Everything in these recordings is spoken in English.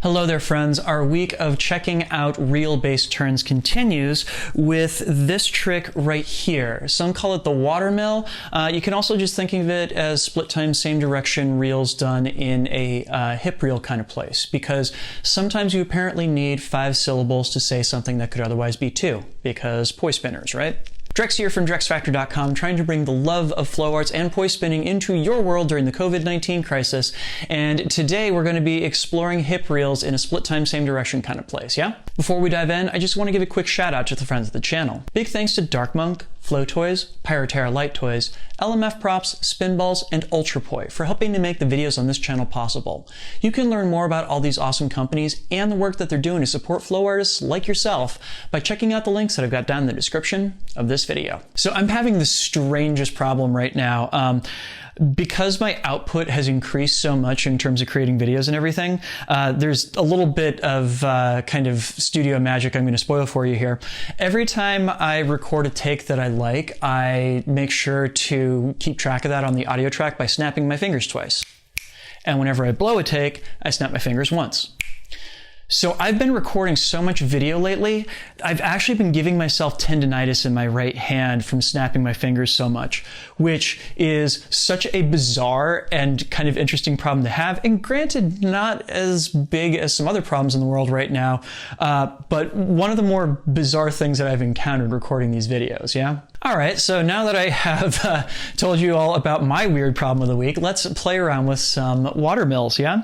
Hello there, friends. Our week of checking out reel-based turns continues with this trick right here. Some call it the Watermill. You can also just think of it as split time, same direction reels done in a hip reel kind of place, because sometimes you apparently need 5 syllables to say something that could otherwise be 2, because poi spinners, right? Drex here from DrexFactor.com, trying to bring the love of flow arts and poi spinning into your world during the COVID-19 crisis. And today we're going to be exploring hip reels in a split time, same direction kind of place, yeah? Before we dive in, I just want to give a quick shout out to the friends of the channel. Big thanks to Dark Monk, Flow Toys, Pyroterra Light Toys, LMF Props, Spinballs, and Ultrapoi for helping to make the videos on this channel possible. You can learn more about all these awesome companies and the work that they're doing to support flow artists like yourself by checking out the links that I've got down in the description of this video. So I'm having the strangest problem right now. Because my output has increased so much in terms of creating videos and everything, there's a little bit of kind of studio magic I'm going to spoil for you here. Every time I record a take that I like, I make sure to keep track of that on the audio track by snapping my fingers twice. And whenever I blow a take, I snap my fingers once. So I've been recording so much video lately, I've actually been giving myself tendinitis in my right hand from snapping my fingers so much, which is such a bizarre and kind of interesting problem to have. And granted, not as big as some other problems in the world right now, but one of the more bizarre things that I've encountered recording these videos, yeah? All right, so now that I have told you all about my weird problem of the week, let's play around with some Watermills, yeah?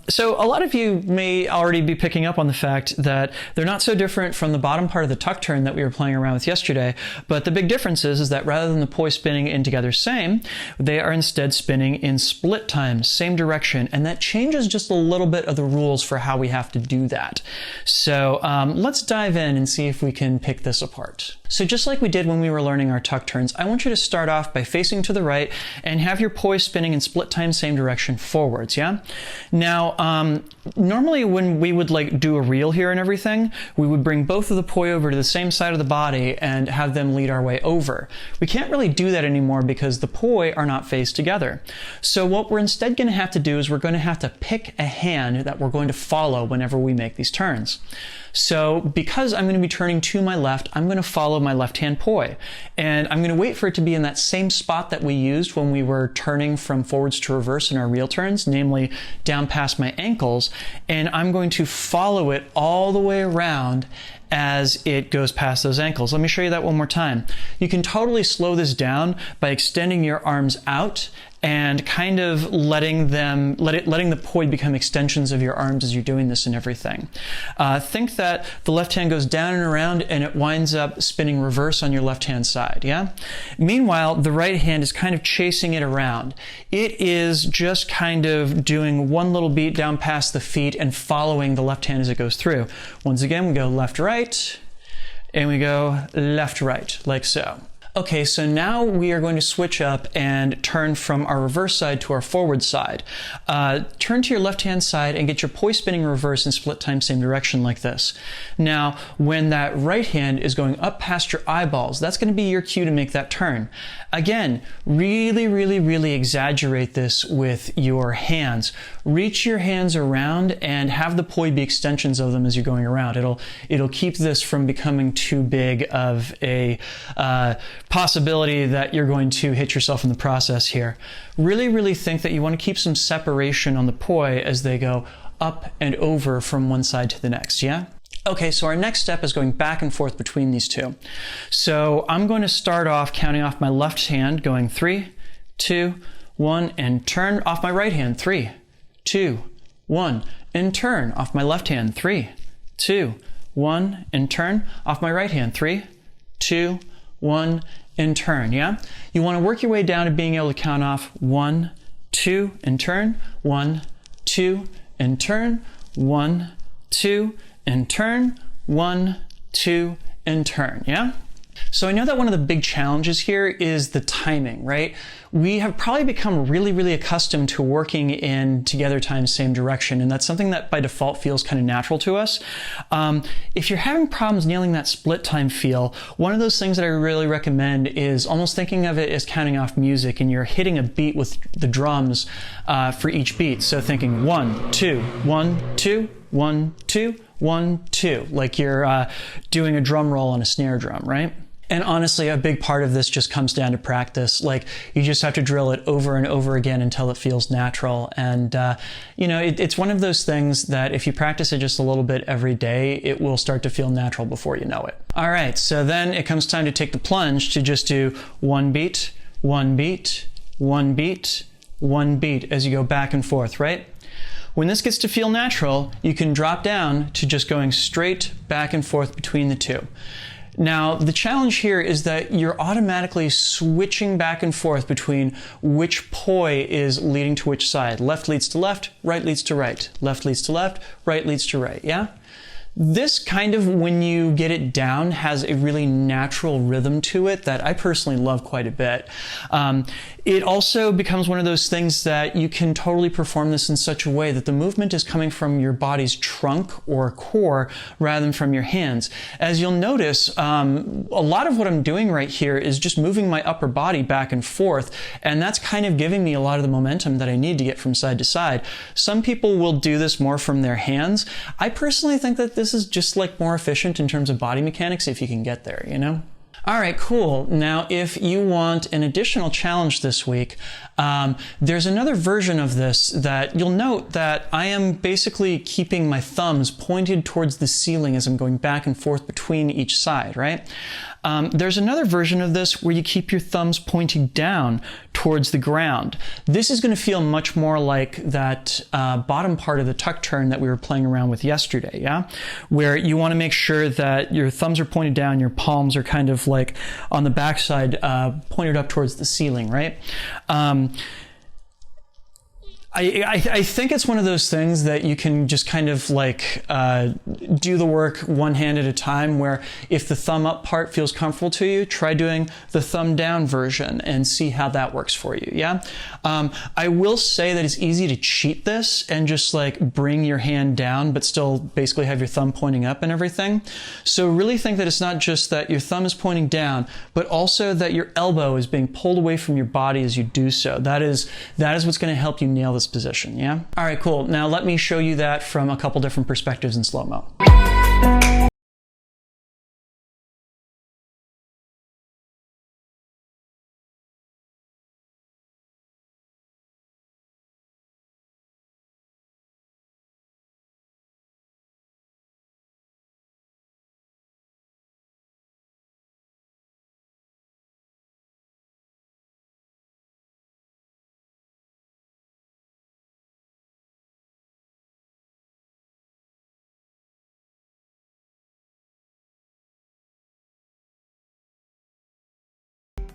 So a lot of you may already be picking up on the fact that they're not so different from the bottom part of the tuck turn that we were playing around with yesterday, but the big difference is that rather than the poi spinning in together same, they are instead spinning in split time, same direction, and that changes just a little bit of the rules for how we have to do that. So let's dive in and see if we can pick this apart. So just like we did when we were learning our tuck turns, I want you to start off by facing to the right and have your poi spinning in split time, same direction forwards, yeah? Now, normally when we would like do a reel here and everything, we would bring both of the poi over to the same side of the body and have them lead our way over. We can't really do that anymore because the poi are not faced together. So what we're instead going to have to do is we're going to have to pick a hand that we're going to follow whenever we make these turns. So because I'm going to be turning to my left, I'm going to follow my left-hand poi. And I'm going to wait for it to be in that same spot that we used when we were turning from forwards to reverse in our reel turns, namely down past my ankles. And I'm going to follow it all the way around as it goes past those ankles. Let me show you that one more time. You can totally slow this down by extending your arms out and kind of letting the poi become extensions of your arms as you're doing this and everything. Think that the left hand goes down and around and it winds up spinning reverse on your left hand side, yeah? Meanwhile, the right hand is kind of chasing it around. It is just kind of doing one little beat down past the feet and following the left hand as it goes through. Once again, we go left, right, and we go left, right, like so. Okay, so now we are going to switch up and turn from our reverse side to our forward side. Turn to your left-hand side and get your poi spinning reverse in split time, same direction like this. Now, when that right hand is going up past your eyeballs, that's going to be your cue to make that turn. Again, really, really, really exaggerate this with your hands. Reach your hands around and have the poi be extensions of them as you're going around. It'll keep this from becoming too big of a possibility that you're going to hit yourself in the process here. Really, really think that you want to keep some separation on the poi as they go up and over from one side to the next, yeah? Okay, so our next step is going back and forth between these two. So I'm going to start off counting off my left hand, going 3, 2, 1, and turn off my right hand, 3, 2, 1, and turn off my left hand, 3, 2, 1, and turn off my right hand, 3, 2, 1, and turn, yeah? You want to work your way down to being able to count off 1, 2, and turn, 1, 2, and turn, 1, 2, and turn, 1, 2, and turn, yeah? So I know that one of the big challenges here is the timing, right? We have probably become really, really accustomed to working in together times same direction, and that's something that by default feels kind of natural to us. If you're having problems nailing that split time feel, one of those things that I really recommend is almost thinking of it as counting off music, and you're hitting a beat with the drums for each beat. So thinking 1, 2, 1, 2, 1, 2, 1, 2, like you're doing a drum roll on a snare drum, right? And honestly, a big part of this just comes down to practice. Like, you just have to drill it over and over again until it feels natural. And, you know, it's one of those things that if you practice it just a little bit every day, it will start to feel natural before you know it. All right, so then it comes time to take the plunge to just do one beat, one beat, one beat, one beat as you go back and forth, right? When this gets to feel natural, you can drop down to just going straight back and forth between the two. Now, the challenge here is that you're automatically switching back and forth between which poi is leading to which side. Left leads to left, right leads to right. Left leads to left, right leads to right, yeah? This kind of, when you get it down, has a really natural rhythm to it that I personally love quite a bit. It also becomes one of those things that you can totally perform this in such a way that the movement is coming from your body's trunk or core rather than from your hands. As you'll notice, a lot of what I'm doing right here is just moving my upper body back and forth, and that's kind of giving me a lot of the momentum that I need to get from side to side. Some people will do this more from their hands. I personally think that this is just like more efficient in terms of body mechanics if you can get there, you know? All right, cool. Now, if you want an additional challenge this week, there's another version of this that you'll note that I am basically keeping my thumbs pointed towards the ceiling as I'm going back and forth between each side, right? There's another version of this where you keep your thumbs pointing down towards the ground. This is going to feel much more like that bottom part of the tuck turn that we were playing around with yesterday, yeah? Where you want to make sure that your thumbs are pointed down, your palms are kind of like on the backside, pointed up towards the ceiling, right? I think it's one of those things that you can just kind of like do the work one hand at a time, where if the thumb up part feels comfortable to you, try doing the thumb down version and see how that works for you, yeah? I will say that it's easy to cheat this and just like bring your hand down but still basically have your thumb pointing up and everything. So really think that it's not just that your thumb is pointing down, but also that your elbow is being pulled away from your body as you do so. That is what's going to help you nail this position, yeah? All right, cool. Now let me show you that from a couple different perspectives in slow-mo.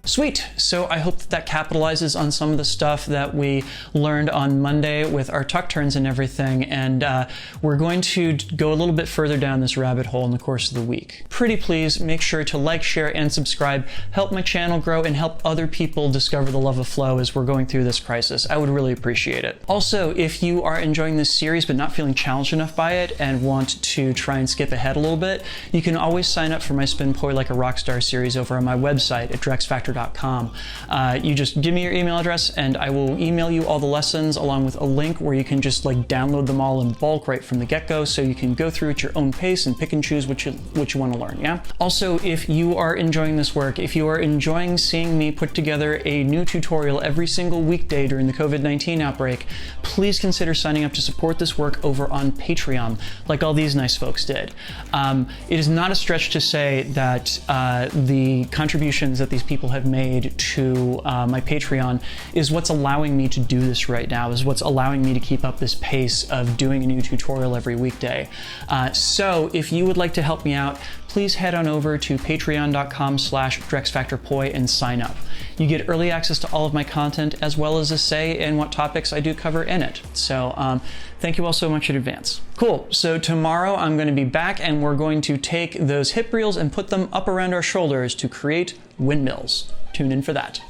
Sweet. So I hope that capitalizes on some of the stuff that we learned on Monday with our tuck turns and everything, and we're going to go a little bit further down this rabbit hole in the course of the week. Pretty please make sure to like, share, and subscribe. Help my channel grow and help other people discover the love of flow as we're going through this crisis. I would really appreciate it. Also, if you are enjoying this series but not feeling challenged enough by it and want to try and skip ahead a little bit, you can always sign up for my Spin Poi Like a Rockstar series over on my website at drexfactor.com. You just give me your email address and I will email you all the lessons along with a link where you can just like download them all in bulk right from the get-go, so you can go through at your own pace and pick and choose what you want to learn, yeah? Also, if you are enjoying this work, if you are enjoying seeing me put together a new tutorial every single weekday during the COVID-19 outbreak, please consider signing up to support this work over on Patreon, like all these nice folks did. It is not a stretch to say that the contributions that these people have made to my Patreon is what's allowing me to do this right now, is what's allowing me to keep up this pace of doing a new tutorial every weekday. So if you would like to help me out, please head on over to patreon.com/drexfactorpoi and sign up. You get early access to all of my content as well as a say in what topics I do cover in it. So thank you all so much in advance. Cool, so tomorrow I'm going to be back and we're going to take those hip reels and put them up around our shoulders to create windmills. Tune in for that.